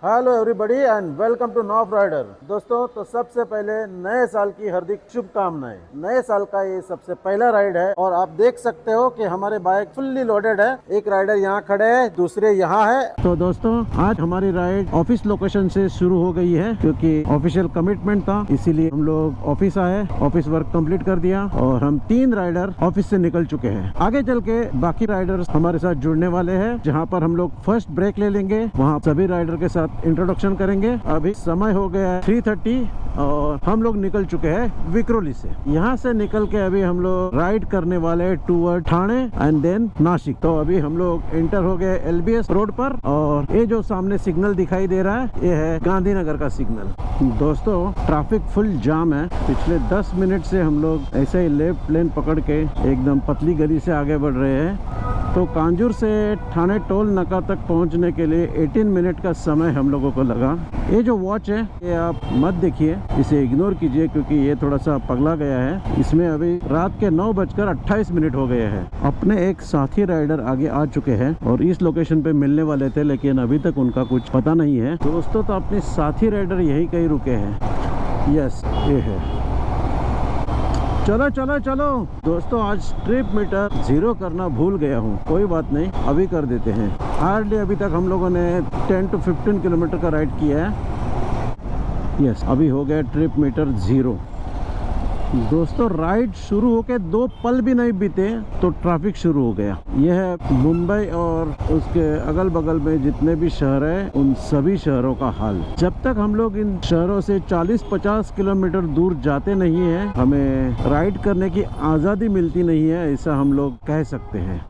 Hello everybody and welcome to Nof Rider. दोस्तों तो सबसे पहले नए साल की हार्दिक शुभकामनाएं। नए साल का ये सबसे पहला राइड है और आप देख सकते हो कि हमारे बाइक फुल्ली लोडेड है। एक राइडर यहाँ खड़े हैं, दूसरे यहाँ है। तो दोस्तों आज हमारी राइड ऑफिस लोकेशन से शुरू हो गई है क्योंकि ऑफिशियल कमिटमेंट था, इसीलिए हम लोग ऑफिस आए, ऑफिस वर्क कंप्लीट कर दिया और हम 3 राइडर ऑफिस से निकल चुके हैं। आगे चल के बाकी राइडर्स हमारे साथ जुड़ने वाले हैं, जहाँ पर हम लोग फर्स्ट ब्रेक ले लेंगे, वहाँ सभी राइडर के साथ इंट्रोडक्शन करेंगे। अभी समय हो गया है 3:30 और हम लोग निकल चुके हैं विक्रोली से। यहाँ से निकल के अभी हम लोग राइड करने वाले toward Thane and then Nashik. तो अभी हम लोग एंटर हो गए LBS रोड पर और ये जो सामने सिग्नल दिखाई दे रहा है ये है गांधीनगर का सिग्नल। दोस्तों ट्रैफिक फुल जाम है। पिछले 10 मिनट से हम लोग ऐसे ही लेफ्ट लेन पकड़ के एकदम पतली गली से आगे बढ़ रहे हैं। तो कांजूर से ठाणे टोल नाका तक पहुंचने के लिए 18 मिनट का समय हम लोगों को लगा। ये जो वॉच है ये आप मत देखिए, इसे इग्नोर कीजिए क्योंकि ये थोड़ा सा पगला गया है। इसमें अभी रात के 9:28 हो गए हैं। अपने एक साथी राइडर आगे आ चुके हैं और इस लोकेशन पे मिलने वाले थे, लेकिन अभी तक उनका कुछ पता नहीं है। दोस्तों तो अपने साथी राइडर यही कहीं रुके हैं। यस ये है। चलो चलो चलो दोस्तों, आज ट्रिप मीटर 0 करना भूल गया हूँ। कोई बात नहीं, अभी कर देते हैं। हार्डली अभी तक हम लोगों ने 10 to 15 किलोमीटर का राइड किया है। यस अभी हो गया ट्रिप मीटर 0। दोस्तों राइड शुरू होके 2 पल भी नहीं बीते तो ट्रैफिक शुरू हो गया। यह है मुंबई और उसके अगल बगल में जितने भी शहर हैं उन सभी शहरों का हाल। जब तक हम लोग इन शहरों से 40-50 किलोमीटर दूर जाते नहीं हैं, हमें राइड करने की आज़ादी मिलती नहीं है, ऐसा हम लोग कह सकते हैं।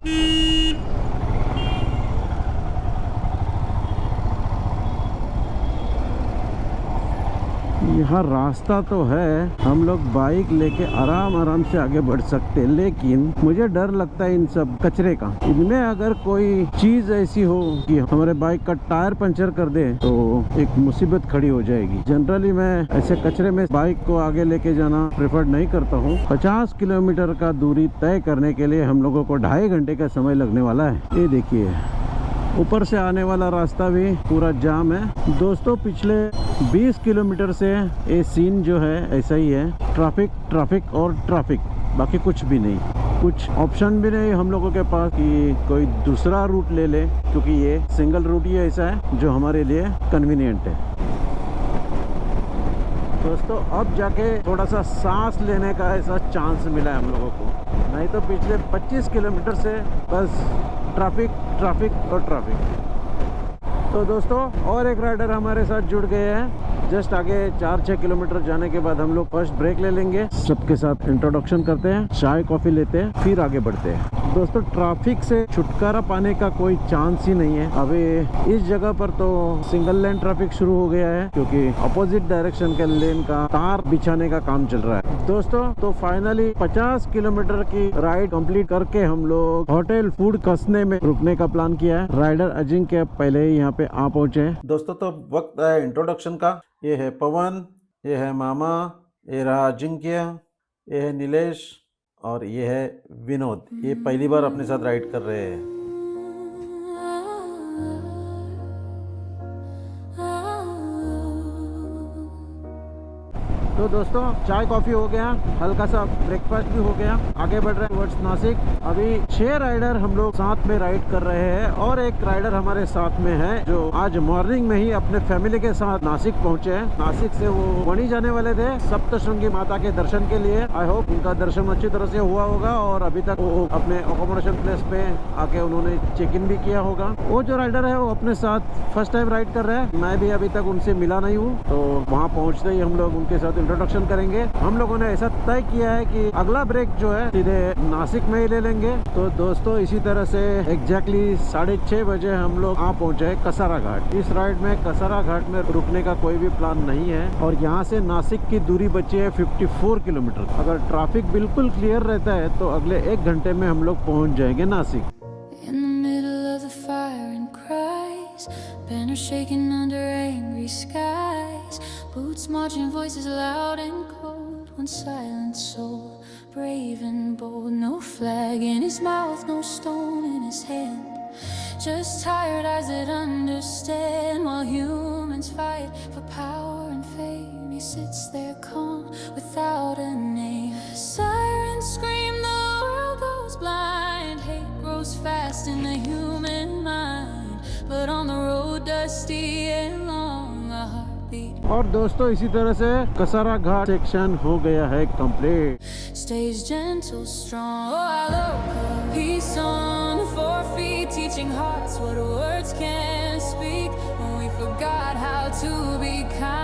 यहाँ रास्ता तो है, हम लोग बाइक लेके आराम आराम से आगे बढ़ सकते हैं, लेकिन मुझे डर लगता है इन सब कचरे का। इनमें अगर कोई चीज ऐसी हो कि हमारे बाइक का टायर पंचर कर दे तो एक मुसीबत खड़ी हो जाएगी। जनरली मैं ऐसे कचरे में बाइक को आगे लेके जाना प्रेफर नहीं करता हूँ। 50 किलोमीटर का दूरी तय करने के लिए हम लोगों को 2.5 घंटे का समय लगने वाला है। ये देखिए ऊपर से आने वाला रास्ता भी पूरा जाम है। दोस्तों पिछले 20 किलोमीटर से ये सीन जो है ऐसा ही है, ट्रैफिक ट्रैफिक और ट्रैफिक, बाकी कुछ भी नहीं। कुछ ऑप्शन भी नहीं हम लोगों के पास कि कोई दूसरा रूट ले ले, क्योंकि ये सिंगल रूट ही ऐसा है जो हमारे लिए कन्वीनियंट है। दोस्तों अब जाके थोड़ा सा सांस लेने का ऐसा चांस मिला है हम लोगों को, नहीं तो पिछले 25 किलोमीटर से बस ट्रैफिक ट्रैफिक और ट्रैफिक। तो दोस्तों और एक राइडर हमारे साथ जुड़ गए हैं। जस्ट आगे 4-6 किलोमीटर जाने के बाद हम लोग फर्स्ट ब्रेक ले लेंगे, सबके साथ इंट्रोडक्शन करते हैं, चाय कॉफी लेते हैं, फिर आगे बढ़ते हैं। दोस्तों ट्रैफिक से छुटकारा पाने का कोई चांस ही नहीं है। अभी इस जगह पर तो सिंगल लेन ट्रैफिक शुरू हो गया है क्योंकि अपोजिट डायरेक्शन के लेन का तार बिछाने का काम चल रहा है। दोस्तों तो फाइनली 50 किलोमीटर की राइड कंप्लीट करके हम लोग होटल फूड कसने में रुकने का प्लान किया है। राइडर अजिंक्य पहले ही यहाँ पे आ पहुंचे। दोस्तों तो वक्त है इंट्रोडक्शन का। ये है पवन, ये है मामा, ये रहा अजिंक्य, ये है नीलेश और ये है विनोद। ये पहली बार अपने साथ राइड कर रहे हैं। तो दोस्तों चाय कॉफी हो गया, हल्का सा ब्रेकफास्ट भी हो गया, आगे बढ़ रहे हैं टुवर्ड्स नासिक। अभी 6 राइडर हम लोग साथ में राइड कर रहे हैं और एक राइडर हमारे साथ में है जो आज मॉर्निंग में ही अपने फैमिली के साथ नासिक पहुंचे हैं। नासिक से वो वणी जाने वाले थे सप्तशृंगी माता के दर्शन के लिए। आई होप उनका दर्शन अच्छी तरह से हुआ होगा और अभी तक वो अपने अकोमोडेशन प्लेस पे आके उन्होंने चेक इन भी किया होगा। वो जो राइडर है वो अपने साथ फर्स्ट टाइम राइड कर रहे हैं। मैं भी अभी तक उनसे मिला नहीं हूँ, तो वहाँ पहुँचते ही हम लोग उनके साथ इंट्रोडक्शन करेंगे। हम लोगों ने ऐसा तय किया है कि अगला ब्रेक जो है सीधे नासिक में ही ले लेंगे। तो दोस्तों इसी तरह से एग्जैक्टली 6:30 बजे हम लोग आ पहुंचे कसारा घाट। इस राइड में कसारा घाट में रुकने का कोई भी प्लान नहीं है और यहाँ से नासिक की दूरी बची है 54 किलोमीटर। अगर ट्रैफिक बिल्कुल क्लियर रहता है तो अगले 1 घंटे में हम लोग पहुँच जाएंगे Nashik. Banners shaking under angry skies, boots marching, voices loud and cold. One silent soul, brave and bold. No flag in his mouth, no stone in his hand. Just tired eyes that understand while human humans fight for power and fame. He sits there calm without a name. Sirens scream, the world goes blind. Hate grows fast in the human mind. But on the road dusty and long, a heartbeat और दोस्तों इसी तरह से कसारा घाट section हो गया है complete. stays gentle, strong. Oh, I look up, peace on the 4 feet, teaching hearts what words can't speak. When we forgot how to be kind.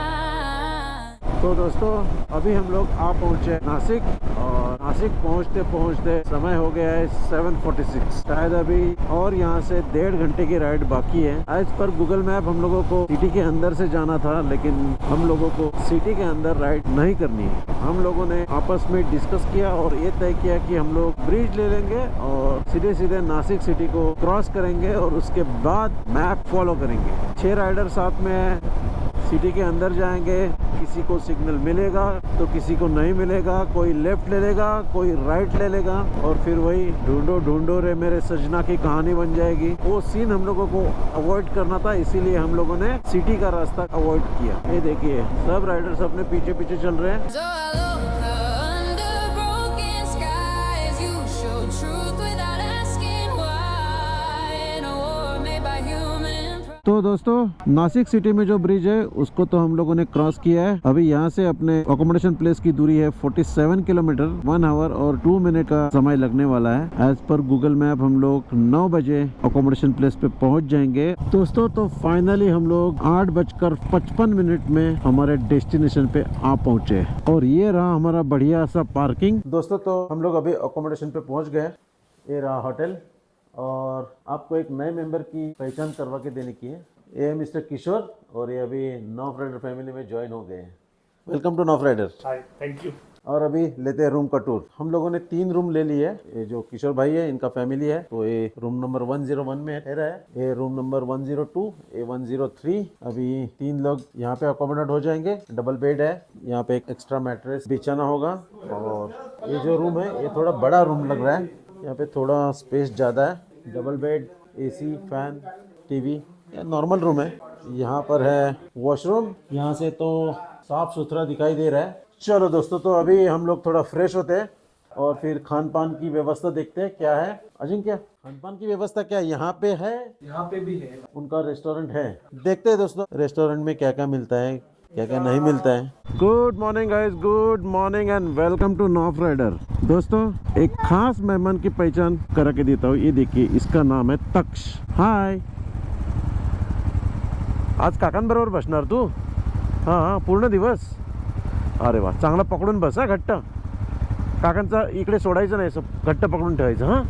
तो दोस्तों अभी हम लोग आ पहुँचे नासिक, और नासिक पहुँचते पहुँचते समय हो गया है 7:46 शायद अभी, और यहाँ से 1.5 घंटे की राइड बाकी है। एज पर गूगल मैप हम लोगों को सिटी के अंदर से जाना था, लेकिन हम लोगों को सिटी के अंदर राइड नहीं करनी है। हम लोगों ने आपस में डिस्कस किया और ये तय किया कि हम लोग ब्रिज ले लेंगे और सीधे सीधे नासिक सिटी को क्रॉस करेंगे और उसके बाद मैप फॉलो करेंगे। 6 राइडर साथ में है, सिटी के अंदर जाएंगे, किसी को सिग्नल मिलेगा तो किसी को नहीं मिलेगा, कोई लेफ्ट ले लेगा, कोई राइट ले लेगा, और फिर वही ढूंढो ढूंढो रे मेरे सजना की कहानी बन जाएगी। वो सीन हम लोगों को अवॉइड करना था, इसीलिए हम लोगों ने सिटी का रास्ता अवॉइड किया। ये देखिए सब राइडर्स अपने पीछे पीछे चल रहे हैं। So I look under broken skies. You show truth without asking why. In a war made by human pride. तो दोस्तों नासिक सिटी में जो ब्रिज है उसको तो हम लोगों ने क्रॉस किया है। अभी यहाँ से अपने अकोमोडेशन प्लेस की दूरी है 47 किलोमीटर, 1 आवर और 2 मिनट का समय लगने वाला है। एज पर गूगल मैप हम लोग 9 बजे अकोमोडेशन प्लेस पे पहुँच जाएंगे। दोस्तों तो फाइनली हम लोग 8:55 में हमारे डेस्टिनेशन पे आ पहुँचे, और ये रहा हमारा बढ़िया सा पार्किंग। दोस्तों तो हम लोग अभी अकोमोडेशन पे पहुँच गए। ये रहा होटल, और आपको एक नए मेंबर की पहचान करवा के देने की है। ये है मिस्टर किशोर, और ये अभी नॉफ राइडर फैमिली में ज्वाइन हो गए हैं। Welcome to Nof Rider. Hi, thank you. और अभी लेते हैं रूम का टूर। हम लोगों ने 3 रूम ले लिए है। ये जो किशोर भाई है इनका फैमिली है, तो ये रूम नंबर 101 में रह रहा है। ये रूम नंबर 102, ये 103। अभी 3 लोग यहाँ पे अकोमोडेट हो जाएंगे। डबल बेड है, यहाँ पे एक एक्स्ट्रा मैट्रेस बिछाना होगा। और ये जो रूम है ये थोड़ा बड़ा रूम लग रहा है, यहाँ पे थोड़ा स्पेस ज़्यादा है। Double bed, AC, fan, TV, normal room है। यहाँ पर है वॉशरूम, यहाँ से तो साफ सुथरा दिखाई दे रहा है। चलो दोस्तों तो अभी हम लोग थोड़ा फ्रेश होते हैं और फिर खान पान की व्यवस्था देखते हैं क्या है। अजिंक्य, खान पान की व्यवस्था क्या यहाँ पे है? यहाँ पे भी है। उनका रेस्टोरेंट है, देखते हैं दोस्तों रेस्टोरेंट में क्या क्या मिलता है, क्या क्या नहीं मिलता है। Good morning guys, good morning and welcome to Nof Rider. दोस्तों एक खास मेहमान की पहचान करा के देता हूँ। ये देखिए, इसका नाम है तक्ष। हाय, आज काकांबरोबर बसणार तू? हां, पूर्ण दिवस? अरे वा, चांगला पकडून बस हा, घट्ट। काकांचा इकडे सोडायचं नाही, सब घट्ट पकडून ठेवायचं। हां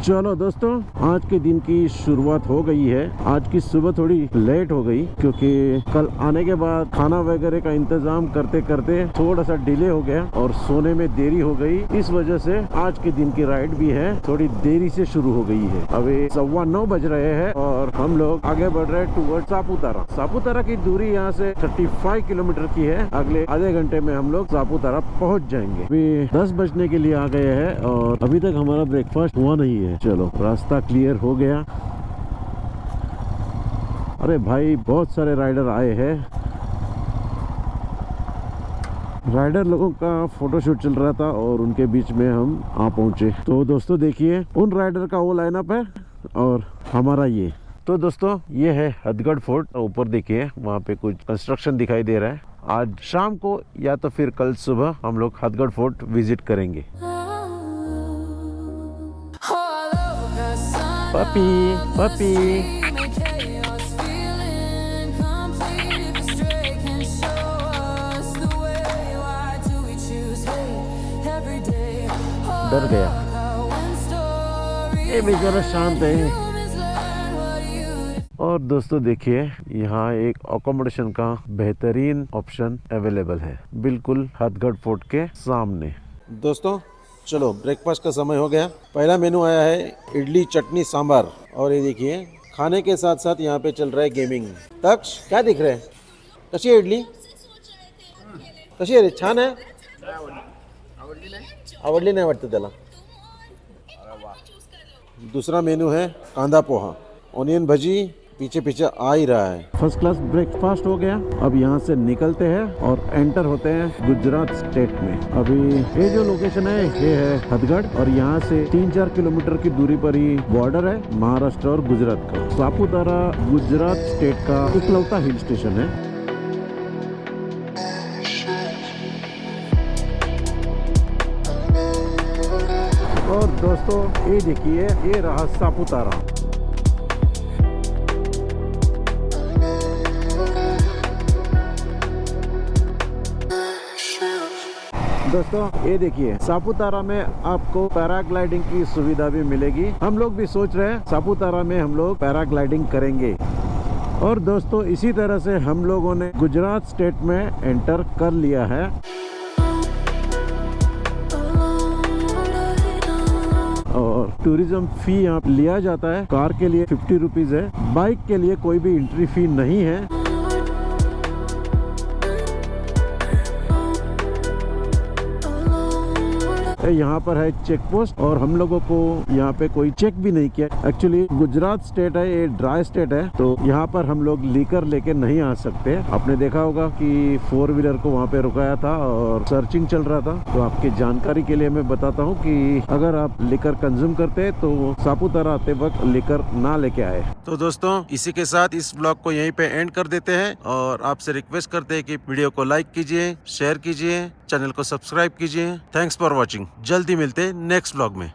चलो दोस्तों, आज के दिन की शुरुआत हो गई है। आज की सुबह थोड़ी लेट हो गई क्योंकि कल आने के बाद खाना वगैरह का इंतजाम करते करते थोड़ा सा डिले हो गया और सोने में देरी हो गई। इस वजह से आज के दिन की राइड भी है थोड़ी देरी से शुरू हो गई है। अभी 9:15 बज रहे हैं और हम लोग आगे बढ़ रहे हैं टूवर्ड सापुतारा। सापुतारा की दूरी यहाँ से 35 किलोमीटर की है। अगले आधे घंटे में हम लोग सापुतारा पहुँच जाएंगे। अभी 10 बजने के लिए आ गए हैं और अभी तक हमारा ब्रेकफास्ट हुआ नहीं है। चलो, रास्ता क्लियर हो गया। अरे भाई, बहुत सारे राइडर आए हैं। राइडर लोगों का फोटोशूट चल रहा था और उनके बीच में हम आ पहुंचे। तो दोस्तों देखिए, उन राइडर का वो लाइनअप है और हमारा ये। तो दोस्तों ये है हथगढ़ फोर्ट। ऊपर देखिए, वहाँ पे कुछ कंस्ट्रक्शन दिखाई दे रहा है। आज शाम को या तो फिर कल सुबह हम लोग हथगढ़ फोर्ट विजिट करेंगे। पपी पपी, डर गया। ये बेचारा शांत है। और दोस्तों देखिए, यहाँ एक अकोमोडेशन का बेहतरीन ऑप्शन अवेलेबल है, बिल्कुल हथगढ़ फोर्ट के सामने। दोस्तों चलो, ब्रेकफास्ट का समय हो गया। पहला मेनू आया है इडली चटनी सांभर, और ये देखिए खाने के साथ साथ यहाँ पे चल रहा है गेमिंग। तक्ष, क्या दिख रहा है? कशी है इडली? कशी आहे रे? छान आहे? आवडली नाही वाटतं त्याला। दूसरा मेनू है कांदा पोहा, ऑनियन भजी, पीछे पीछे आ ही रहा है। फर्स्ट क्लास ब्रेकफास्ट हो गया। अब यहाँ से निकलते हैं और एंटर होते हैं गुजरात स्टेट में। अभी ये जो लोकेशन है ये है हथगढ़ और यहाँ से 3-4 किलोमीटर की दूरी पर ही बॉर्डर है महाराष्ट्र और गुजरात का। सापुतारा गुजरात स्टेट का इकलौता हिल स्टेशन है। और दोस्तों ये देखिए, ये रहा सापुतारा। दोस्तों ये देखिए, सापुतारा में आपको पैराग्लाइडिंग की सुविधा भी मिलेगी। हम लोग भी सोच रहे हैं सापुतारा में हम लोग पैराग्लाइडिंग करेंगे। और दोस्तों इसी तरह से हम लोगों ने गुजरात स्टेट में एंटर कर लिया है। और टूरिज्म फी यहाँ लिया जाता है। कार के लिए 50 रुपीज है, बाइक के लिए कोई भी एंट्री फी नहीं है। यहाँ पर है चेक पोस्ट और हम लोगों को यहाँ पे कोई चेक भी नहीं किया। एक्चुअली गुजरात स्टेट है, ये ड्राई स्टेट है, तो यहाँ पर हम लोग लीकर लेके नहीं आ सकते। आपने देखा होगा कि 4 व्हीलर को वहाँ पे रुकाया था और सर्चिंग चल रहा था। तो आपकी जानकारी के लिए मैं बताता हूँ कि अगर आप लीकर कंज्यूम करते हैं तो सापुतारा आते वक्त लीकर ना लेके आए। तो दोस्तों इसी के साथ इस ब्लॉग को यहीं पे एंड कर देते हैं और आपसे रिक्वेस्ट करते हैं कि वीडियो को लाइक कीजिए, शेयर कीजिए, चैनल को सब्सक्राइब कीजिए। Thanks for watching. जल्दी मिलते हैं नेक्स्ट ब्लॉग में।